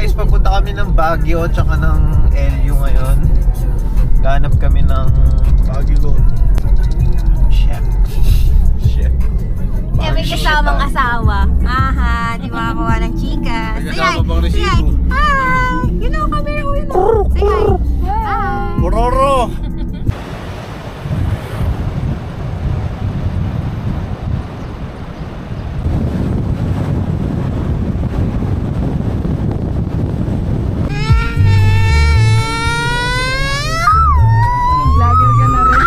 guys, papunta kami ng Baguio tsaka ng LU ngayon. Ganap kami ng Baguio Gold. Chef. Eh, may kasamang asawa. Aha, di makakuha ng chika. May kasama bang resibo? Hi! You know, camera ko yun. Say hi. Hi! Bororo! Vlogger ka na rin.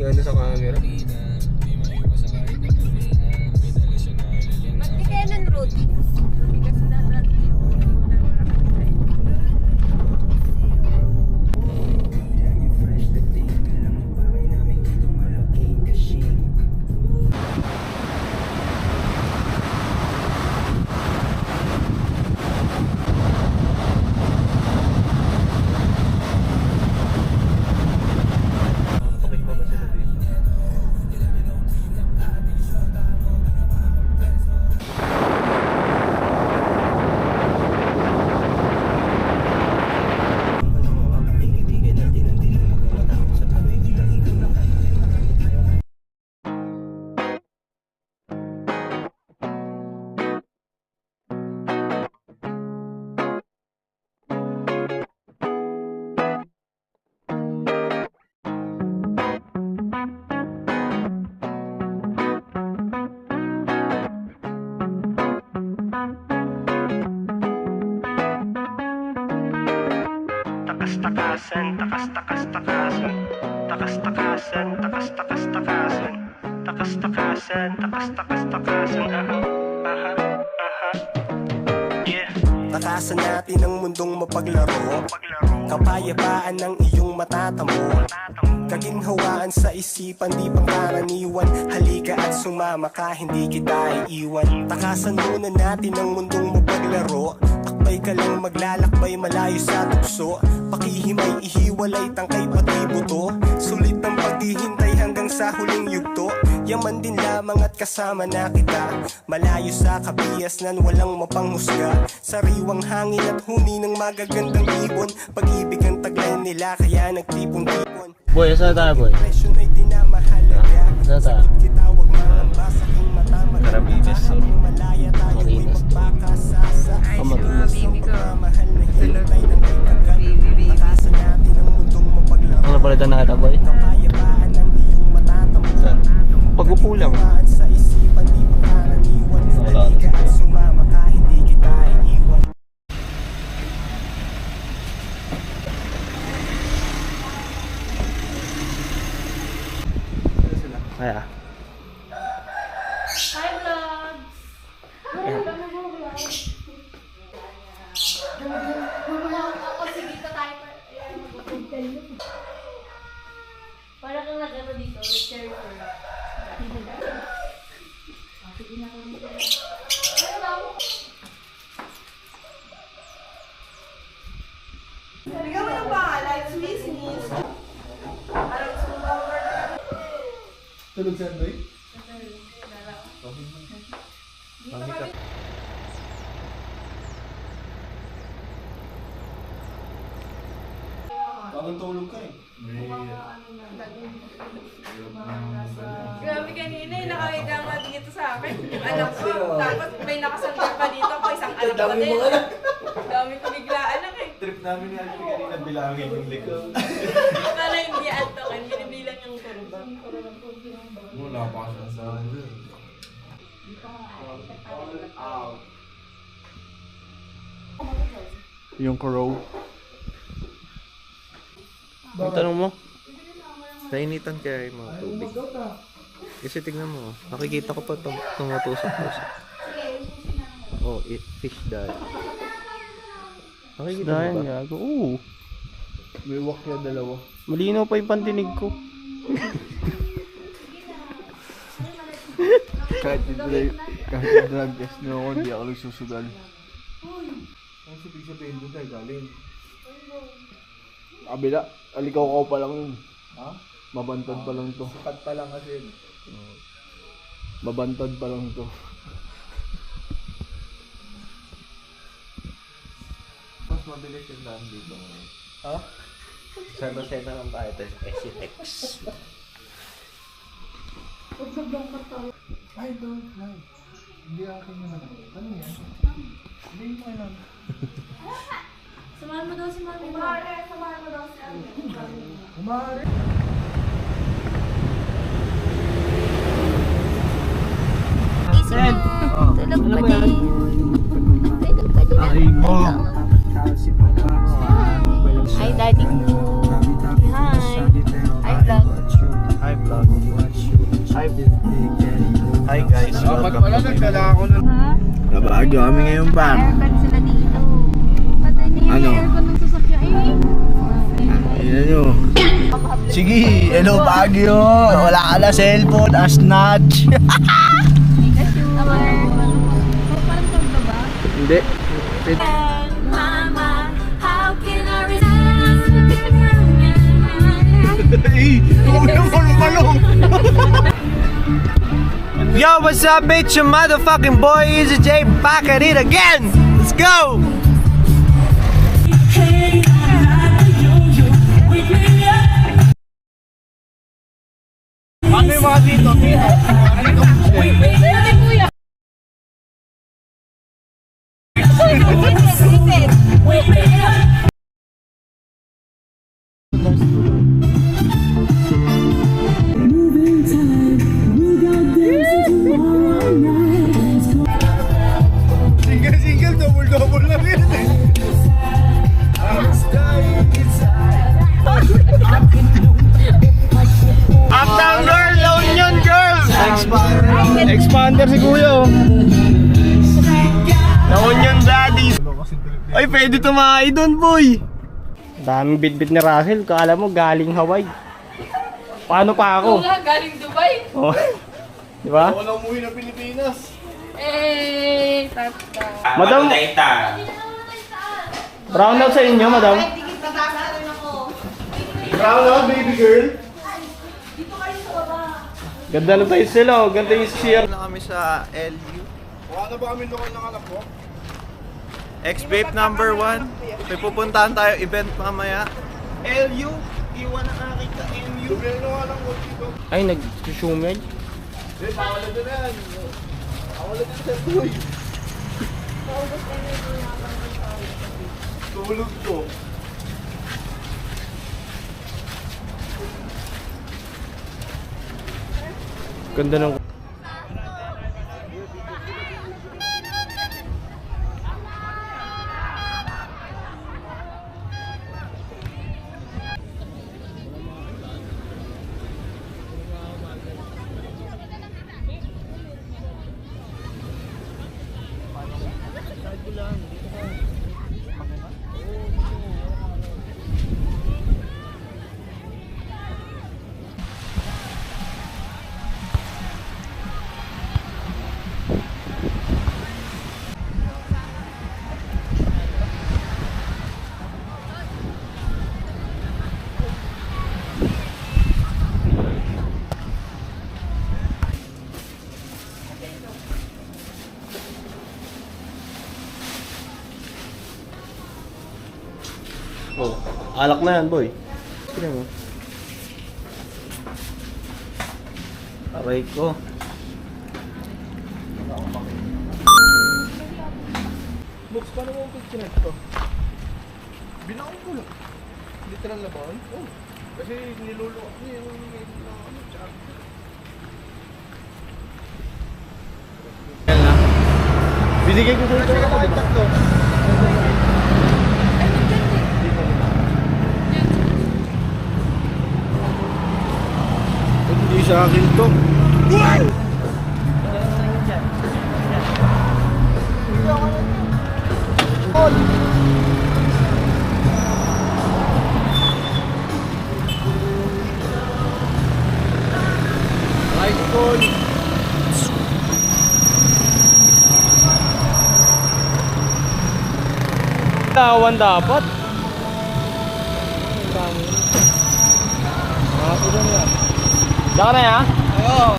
Ano sa camera? Ba't di kaya nun route? Bigas na natin. Okay pa ba sila dito? Takas-takasan, takas-takas-takasan, takas-takasan, takas-takas-takasan, takas-takasan, takas-takas-takasan, yeah. Takasan natin ang mundong mapaglaro, kapayapaan ng iyong matatamo, kaginhawaan sa isipan di pangkaraniwan, halika at sumama ka, hindi kita iiwan. Takasan muna natin ang mundong mapaglaro, takbay ka lang maglalakbay malayo sa tukso, pakihimay ihiwalay tangkay pati buto, sulit ng paghihintay hanggang sa huling yugto, yaman din lamang at kasama na kita, malayo sa kabihas nan walang mapanghusga, sariwang hangin at huni ng magagandang ibon, pag-ibig ang taglay nila kaya nagtipon-tipon. Boy, saan tayo boy? Presyon ay tinamahalaga, Saan tayo? sagot kita wag mangamba sa aking mata, Carabines. habang malaya tayo ay Marinas. magpakasasa. Ay, si mga baby ko. Mahal na hintay ng kaibigan, Baby. takasan natin ang mundong mapaglaro, Ang napalitan na kita boy? kapayapaan ng iyong matatamo, Saan? Pag-upo lang. kaginhawaan sa isipan di pangkaraniwan, Wala. halika at sumama ka, hindi kita iiwan. Kaya. Hi, vlogs! Para kang nagano dito, chair for Bigyan mo ng pangalan, Swiss Miss. Tulog saan boy? Bagong tulog ka eh. Grabe kanina, nakahiga nga dito sa akin. Yung anak ko, tapos may nakasandal pa dito ako, isang anak ko din. Dami ko biglaan lang eh. Trip namin ni Alfie kanina bilangin yung likod. Para hindi antokin, binibilang yung kurba. Wala pa siya sa yung crow. Ang tanong mo? Nainitan kaya yung mga tubig. Kasi tignan mo, nakikita ko pa tumutusok-tusok. Oh, fish dye. Nakikita mo ba? Gago. Oo. May wakya dalawa. Malinaw pa yung pandinig ko. Kahit drug test na ako, hindi ako nagsusugal. Ang sabihin sabihin doon tayo galing. Kabila. Alikaw-kaw pa lang yun. Ha? Mabantad pa lang to. Sikat pa lang kasi. Mabantad pa lang to. mas mabilis yung daan dito. Ha? San Jose na lang tayo. Ito yung SCX. I don't like. Hindi akin yun naman. Ano yan? Hindi mo alam. Samahan mo daw si Mami. Samahan mo daw si Ate. Umari. Gising na. Tulog pa din. Tulog pa din. Ay mo. Hi, Daddy ko. Hi. Hi, vlog. Hi vlog. Hi guys. Dapat pala nagdala ako ng... Ha? Nabagyo kami ngayon pa. Aircon sila dito. Patay na yung Ano? aircon ng sasakyan. Ayan nyo. Sige, hello Baguio. Wala ka na cellphone, snatch. Parang tulog ba? Hindi. Mama, how can I resist? Yo, what's up, bitch? Your motherfucking boy Easy J back at it again. Let's go. Ano yung mga dito? Single, double lang yun eh. Uptown girl, La Union girl. Expander si Kuya. La Union daddies. Ay, pwede tumahay doon, boy. Daming bitbit ni Russell. Kala mo galing Hawaii. Paano pa ako? Nga, galing Dubai. Oh. Di ba? Wala umuwi ng Pilipinas. Tata. Madam, brown out sa inyo, madam. Brown out, baby girl. Ganda na tayo sila, oh. Ganda yung share. Na kami sa LU. Wala na ba kami lokal ng anak ko? Ex-babe number 1. May pupuntahan tayo event mamaya. LU. Iwan na nakita LU. Lumeno nga lang ko dito. Ay, nag-shumed. Hindi, bawal na doon yan. Bawal na doon sa boy. Tulog ko. Ganda ng... Oh, alak na yan, boy. Sige mo. Aray ko. Books, paano mo picture to? Binaon ko lang. Literal na ba? Oh. Kasi niluluwa niya yung tsaka. Binigay ko sa ito. Tatlo. Hindi sa akin to. Right call. Tawan dapat. Ang dami. Mga po dyan yan. Diyan ka na ya? Oo.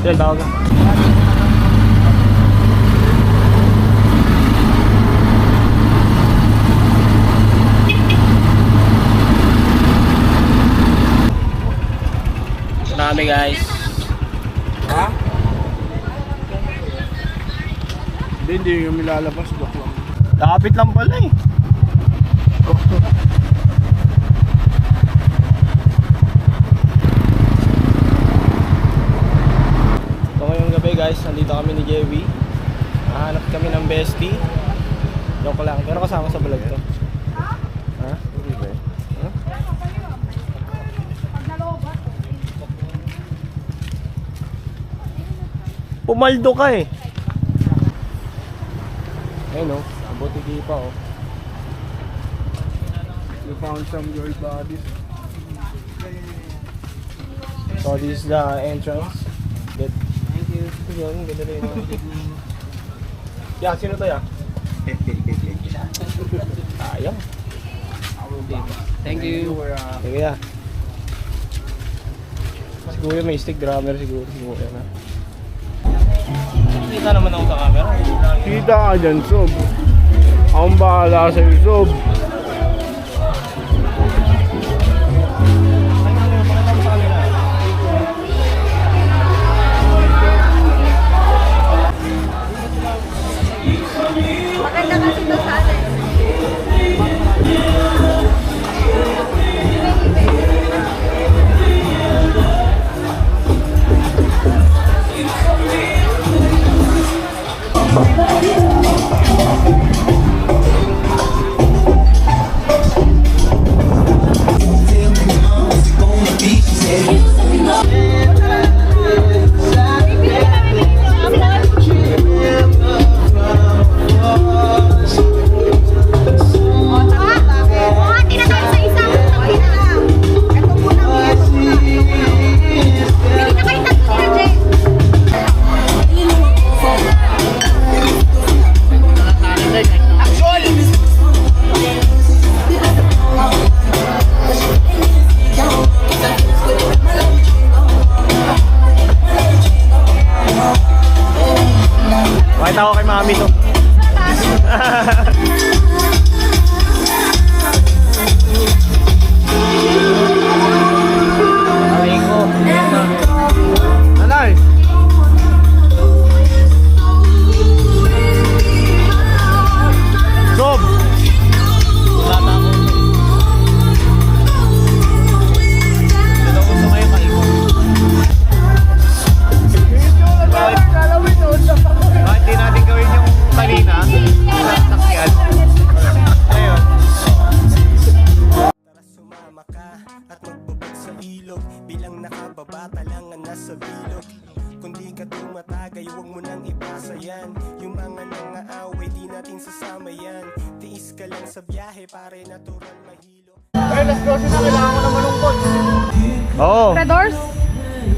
Yan, tawag. Marami guys. Ha? Hindi yung milalabas. Joke lang. Kapit lang pala eh. So ngayong gabi guys, nandito kami ni Jewy. Hahanap kami ng bestie. Joke lang, pero kasama sa vlog to. Ha? Hindi ba? Ha? Pumaldo ka eh. Ayun oh, abuti di pa oh. You found some girl bodies. So this is the entrance. Good. Thank you. Yun, ganda rin. Yeah, sino to ya? Sayang. Thank you. Sige ya. Siguro may stick drummer siguro na. Kita naman ako sa camera. Kita ka dyan, Sob. Akong bahala sa'yo, Sob. Maganda kasi ito sa atin. Makita ko kay mami to. Aray ko. Nanay! Sob! Wala na ako. Dito ko sa kayo kayo. Bakit di natin gawin yung kanina? Sakyan. Ayun. Tara sumama ka at magbabag sa ilog. Bilang nakababata lang ang nasa bilog. Kung di ka tumatagay, huwag mo nang ipasa yan. Yung mga nangaaway, di natin sasama yan. Tiis ka lang sa biyahe, pare natural mahilo. Ay, let's go. Sina, kailangan ko na malungkot. Oo. Red doors?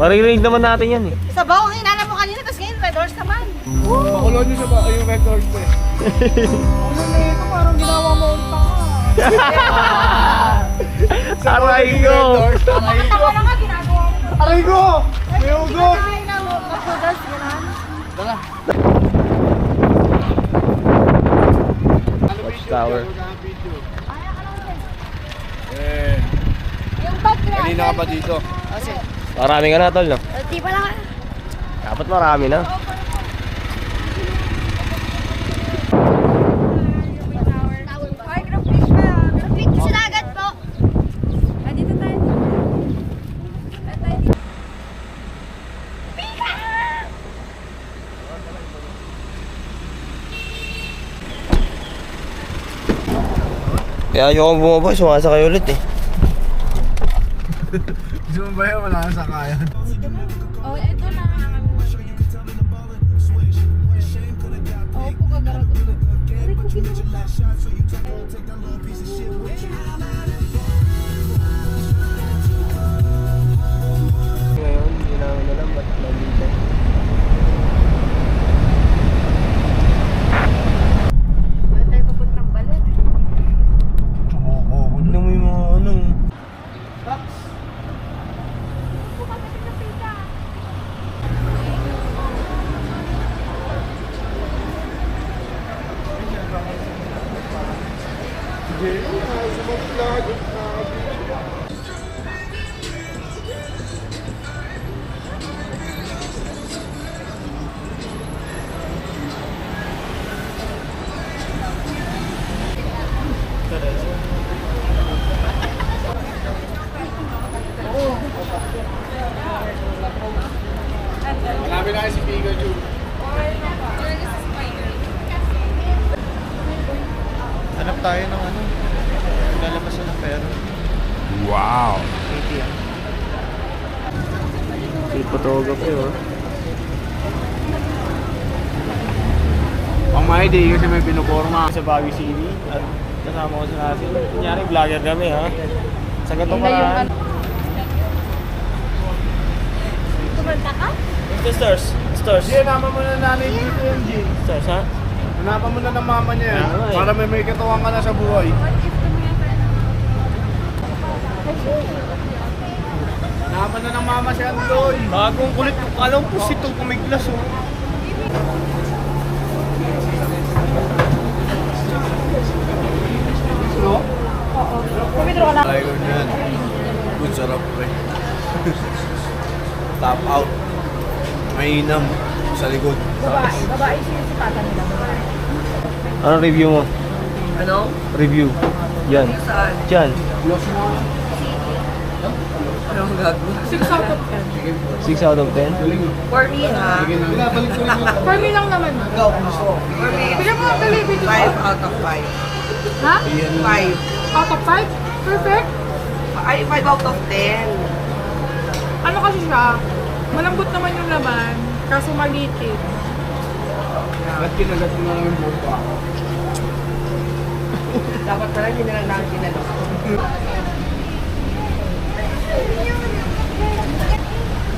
Maririnig naman natin yan eh. Sa bawo ang hinanap mo kanina, tapos ngayon red doors naman. Makulon nyo sa yung record ko eh. Ano na ito? Parang ginawa mo ang tanga. Aray ko! Aray ko! Ano nga ginagawa mo? Aray ko! May ugot! Ay, na mo. Masudas, gano'n. Watchtower. Eh, Yung bag na. kanina ka pa dito. Marami ka na tol no? Di pa lang. Dapat marami na. Ay, group fish pa. Group fish sa dagat po. Dito tayo. Kaya ayoko bumaba, sumasakay ulit eh. Gusto mo ba yan? Wala kang sakayan. Oh, ito na. Oh, po kagarato. Aray ko, ginawa. Ngayon, hindi namin alam ba't nandito. Wala tayo papuntang balat. Ano mo yung mga ano? Sabi na si Pikachu. Hanap tayo ng ano. Lalabas na ng pera. Wow! ATM. Si photography, oh. Ang mga hindi kasi may pinuporma. Sa Baguio City at kasama ko si Russell. Kunyari, vlogger kami, ha? Sa ganitong paraan. Kumanta ka? The stars. Stars. Hindi, naman mo na nanay dito yung G. Stars, ha? Hanapan mo na ng mama niya. Kaya nga eh. Para may katuwang ka na sa buhay. Hanapan na ng mama si Andoy. Bagong kulit. Alam ko si itong kumiglas, oh. Ayaw niyan. Good sarap pre. Top out. Mainam sa likod. Ano review mo? Ano? Review. Yan. Saan? Diyan. Anong gagawin? 6 out of 10. For me ha? For me lang naman. Go. For me, Bigyan mo ang delivery ko. 5 out of 5. Ha? 5. Out of 5? Perfect. Ay, 5 out of 10. Ano kasi siya? Malambot naman yung laman. Kaso maliit eh. Ba't kinagat mo na lang yung buka? Dapat pala hindi na lang namin kinalok.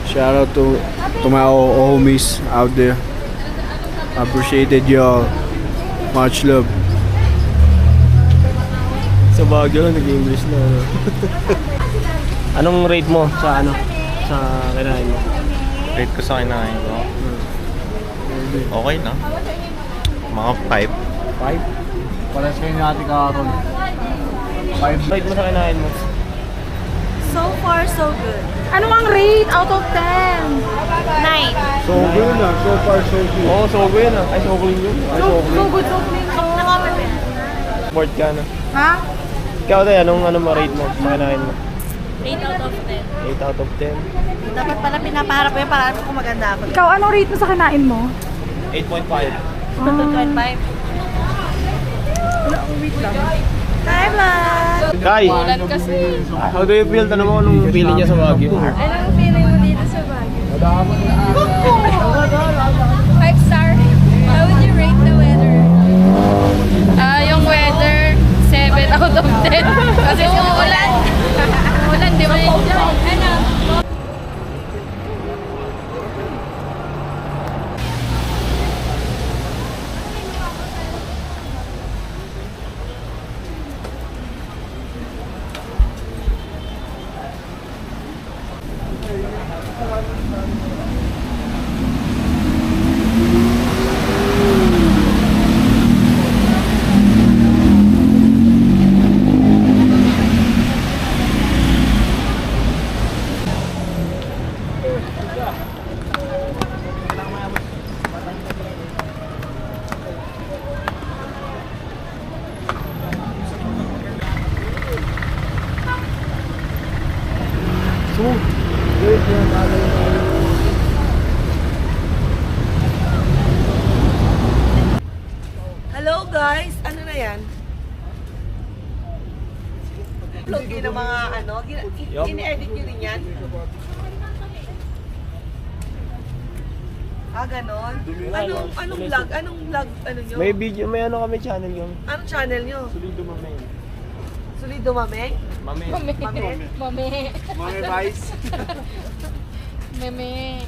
Shout out to my homies out there. Appreciated y'all. Much love. Sa Baguio, nag-English na, ano. Anong rate mo sa ano? Sa kinain mo? Rate ko sa kinain ko. Okay na. Mga 5. 5? Paras kayo ni Ate Carol. 5. Rate mo sa kinain mo? So far, so good. Ano ang rate out of 10? 9. So good na. So far so good. Oo, sogo yun, ah. Ay, sogo yun. Ay, So sogo. good, so clean. Board ka na. Ha? Ikaw tayo, anong ma-rate mo sa kinain mo? 8 out of 10. 8 out of 10. Dapat pala pinapaharap ko yan para kung maganda ako. Ikaw, anong rate mo sa kinain mo? 8.5. 2.5. Time lang! Kai! How do you feel? Tanong mo anong feeling niya sa Baguio? Anong feeling mo dito sa Baguio? 5 star. How would you rate the weather? Yung weather, 7 out of 10. Kasi umuulan. Umuulan, di mo enjoy. Ano? Hello guys! Ano na yan? Vlog yun ng mga ano? Ini-edit nyo rin yan? Ah, ganon? Anong vlog? Anong vlog? Ano nyo? May video, may ano kami channel yung Anong channel nyo? Sulido Mamay. Solido Mameng? Mamay. Mameng? Mame. Mga vice. Meme.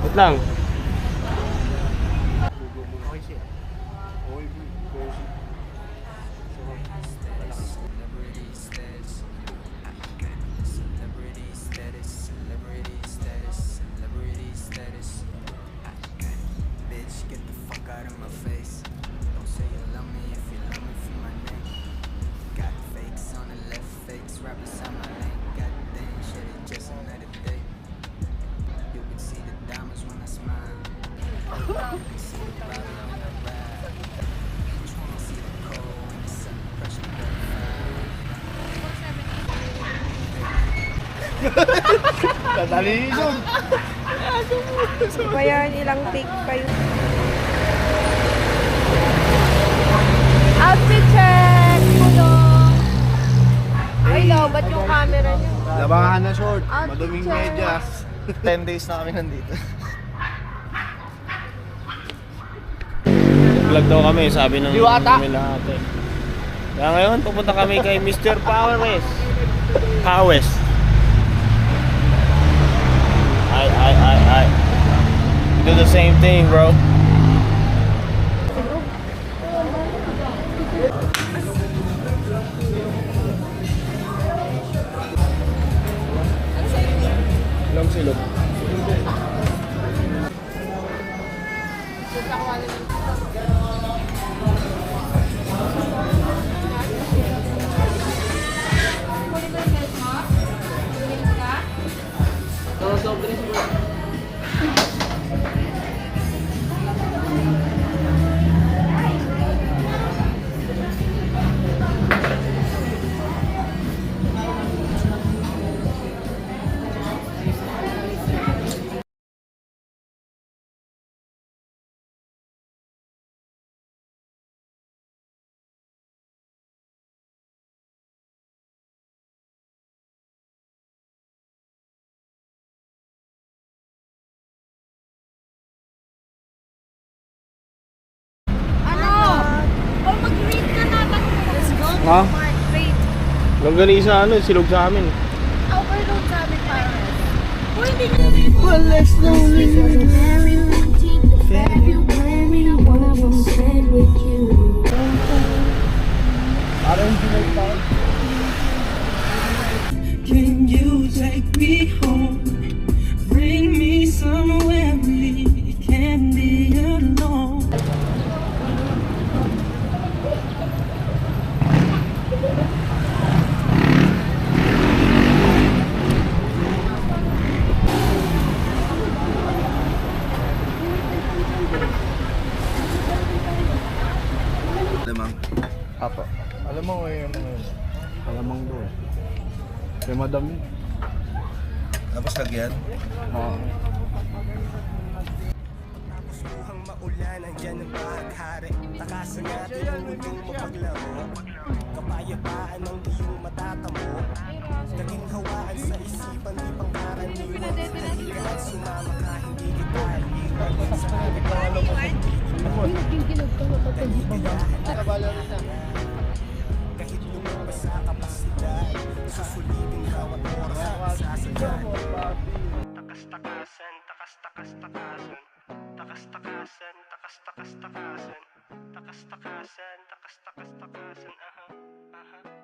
Wait lang. Tatalisun. Kaya ilang take pa yun. Outfit check! Tulong! Ay, no, ba't yung camera niyo? Labangan na short. Outfit Maduming check. medyas. 10 days na kami nandito. Vlog daw kami, sabi ng Diwata. kami lahat eh. Kaya ngayon, pupunta kami kay Mr. Powers. Powers. I do the same thing, bro. Ilang silog? Mag-read na natin. Let's go. Ha? Read. Gagani sa ano, silog sa amin. Overload sa amin para. Uy, hindi nyo. February, one of them said with you. Can you take me home? Bring me somewhere we can be alone. Lamang. Apo. Alam mo ngayon ano yun? Alamang doon. Kaya madami. Tapos lagyan. Oo. Buhang maulan, andyan ang bahaghari. Takasan natin ang mundong mapaglaro. Kapayapaan ang iyong matatamo. Naginhawaan sa isipan, di pang karaniwan. Halika at sumama ka, hindi kita iiwan. Sa amin ka alam mo kahit lumabas sa kapasidad, susulitin bawat oras sa sasadyan. Takas-takasan, takas-takas-takasan. Takas-takasan, takas-takas-takasan. Takas-takasan, takas-takas-takasan. Aha, aha.